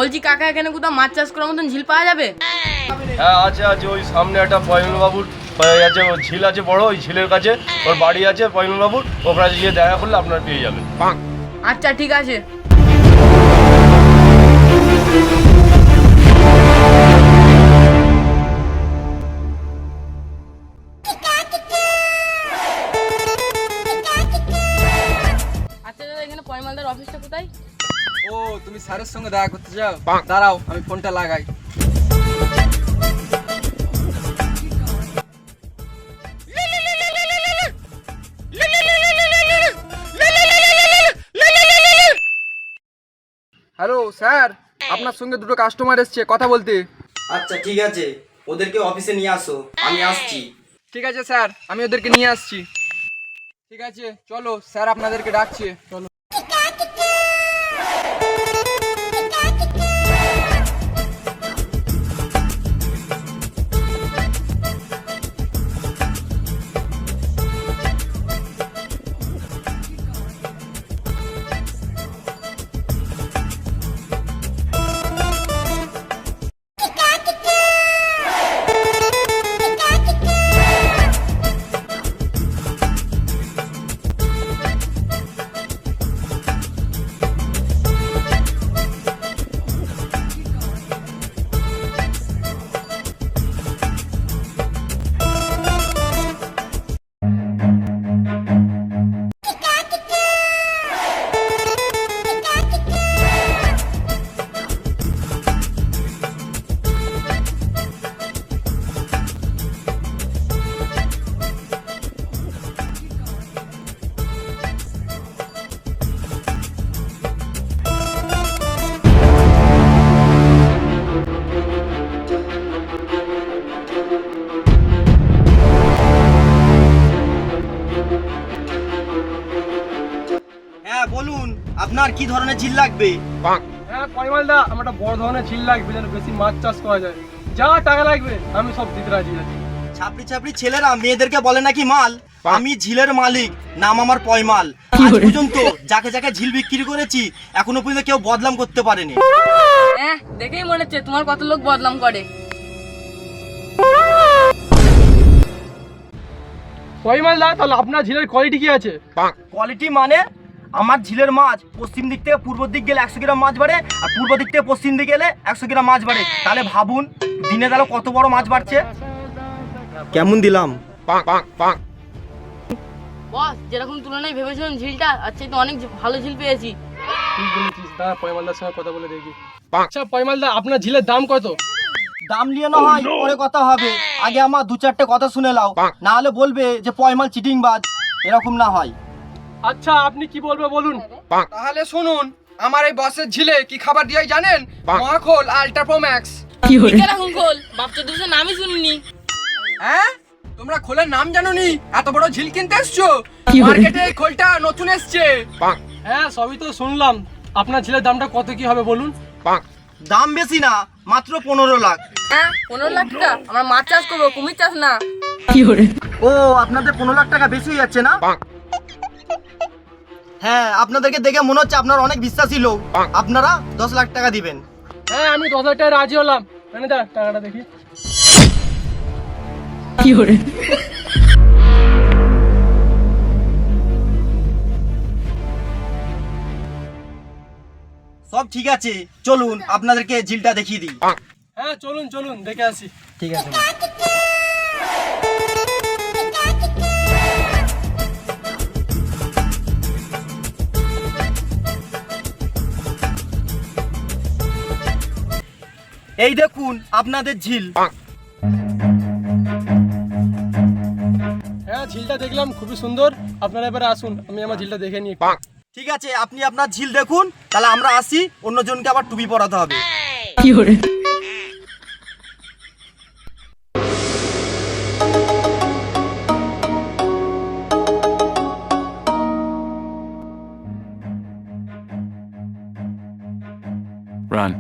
বলছি কাকা এখানে কোথাও মাছ চাষ করার মতন ঝিল পাওয়া যাবে? হ্যাঁ আছে আছে, ওই সামনে একটা পয়মল বাবুর আছে, ওই ঝিল আছে বড়, ওই ঝিলের কাছে ওর বাড়ি আছে পয়মল বাবুর, ওখানে গিয়ে দেখা করলে আপনার পেয়ে যাবেন। আচ্ছা ঠিক আছে। আচ্ছা দাদা, এখানে পয়মালদার অফিসটা কোথায়? ও তুমি স্যারের সঙ্গে দেখা করতে চাও? দাঁড়াও আমি ফোনটা লাগাই। হ্যালো স্যার, আপনার সঙ্গে দুটো কাস্টমার এসছে কথা বলতে। আচ্ছা ঠিক আছে, ওদেরকে অফিসে নিয়ে আসো, আমি আসছি। ঠিক আছে স্যার, আমি ওদেরকে নিয়ে আসছি। ঠিক আছে চলো, স্যার আপনাদেরকে ডাকছে, চলো। হ্যাঁ বলুন, আপনার কি ধরনের ঝিল লাগবে? হ্যাঁ পয়মালদা, আমার একটা বড় ধরনের ঝিল লাগবে যেন বেশি মাছ চাষ করা যায়। যা টাকা লাগবে আমি সব দিতে রাজি আছি। ছাপড়ি ছাপড়ি ছেলেরা মেয়েদেরকে বলে নাকি মাল। আমি ঝিলের মালিক, নাম আমার পয়মাল। আজ পর্যন্ত যাকে যাকে ঝিল বিক্রি করেছি এখনো পর্যন্ত কেউ বদনাম করতে পারেনি। হ্যাঁ দেখেই মনে হচ্ছে তোমার কত লোক বদনাম করে। পয়মালদা, তাহলে আপনার ঝিলের কোয়ালিটি কি আছে? কোয়ালিটি মানে আমার ঝিলের মাছ পশ্চিম দিক থেকে পূর্ব দিক গেলে 100 গ্রাম মাছ বাড়ে, আর পূর্ব দিক থেকে পশ্চিম দিকে গেলে 100 গ্রাম মাছ বাড়ে। তাহলে ভাবুন দিনে তাহলে কত বড় মাছ বাড়ছে। কেমন দিলাম? বস যেরকম তুলনায় ভেবেছিলাম ঝিলটা, আচ্ছা তো অনেক ভালো ঝিল পেয়েছি। ঠিক বলেছিস, দাঁড়া পয়মালদার সঙ্গে কথা বলে দেখি। আচ্ছা পয়মালদা, আপনার ঝিলের দাম কত? দাম নিয়ে না হয় পরে কথা হবে, আগে আমার দু চারটে কথা শুনে নাও, না হলে বলবে যে পয়মাল চিটিংবাজ। এরকম না হয়। আচ্ছা আপনি কি বলবে বলুন। তাহলে শুনুন, আমার এই বসের ঝিলে কি খাবার দিয়ে জানেন? মহাখোল আল্ট্রা প্রো ম্যাক্স। এখন খোল বাপচা দুসে নামই শুনিনি। হ্যাঁ, তোমরা খোলের নাম জানোনি? এত বড় ঝিল কিনতে এসছো? মার্কেটে এই খোলটা নতুন এসছে। হ্যাঁ সবই তো শুনলাম, আপনার ঝিলের দামটা কত কি হবে বলুন। দাম বেশি না, মাত্র 15 লাখ। হ্যাঁ 15 লাখ টাকা? আমরা মাছ চাষ করবো, কুমির চাষ না। ও আপনাদের 15 লাখ টাকা বেশি হয়ে যাচ্ছে না? হ্যাঁ আপনাদেরকে দেখে মনে হচ্ছে আপনারা অনেক বিশ্বাসী লোক, আপনারা 10 লাখ টাকা দিবেন। হ্যাঁ আমি 10,000 টাকা রাজি হলাম। মানে দা টাকাটা দেখি। সব ঠিক আছে, চলুন আপনাদেরকে ঝিলটা দেখিয়ে দিই। হ্যাঁ চলুন চলুন দেখে আসি। ঠিক আছে। এই দেখুন আপনাদের ঝিল। হ্যাঁ ঝিলটা দেখলাম খুবই সুন্দর, আপনারা এবারে আসুন, আমি আমার ঝিলটা দেখে নিই। ঠিক আছে, আপনি আপনার ঝিল দেখুন, তাহলে আমরা আসি, অন্যজনকে আবার টুপি পরাতে হবে। Run.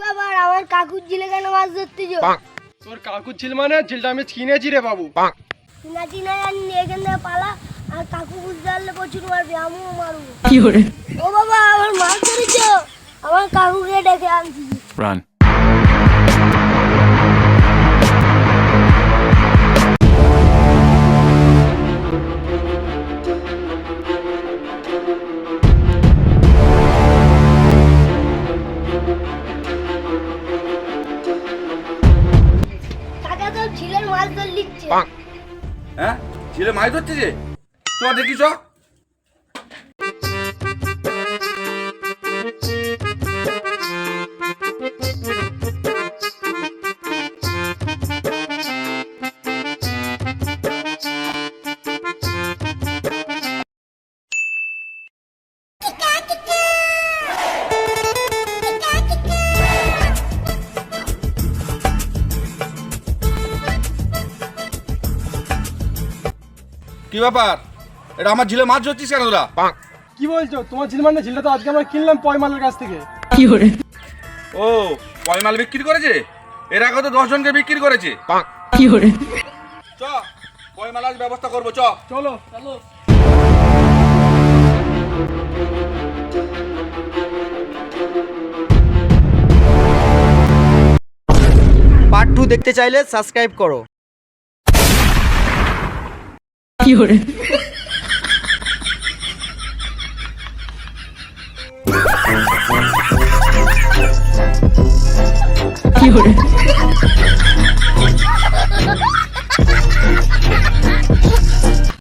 বাবা আমার কাকুর ঝিলে কেন মাছ ধরতে যাও? তোর কাকুর ঝিল মানে ঝিলটা আমি কিনেছি রে বাবু। চিনা চিনা জানি এখান থেকে পালা, আর কাকু বুঝতে পারলে প্রচুর মারবে, আমিও মারবো। কি করে? ও বাবা, আমার মাছ ধরেছো, আমার কাকুকে ডেকে আনছি। Run. কাকা তো ঝিলের মাছ ধর লিখছে। হ্যাঁ ছেলে মাছ ধরছে যে চ দেখি চ কি ব্যাপার এটা আমার ঝিলে মাছ ধরছিস কেন তোরা কি বলছো? তোমার ঝিল মানে ঝিলটা তো আজকে আমরা কিনলাম পয়মালের কাছ থেকে। কি করে? ও পয়মাল বিক্রি করেছে এর আগে তো 10 জনকে বিক্রি করেছে কি করে? চ পয়মাল আজ ব্যবস্থা করবো চ চলো। পার্ট 2 দেখতে চাইলে সাবস্ক্রাইব করো। কি করে? কি করে?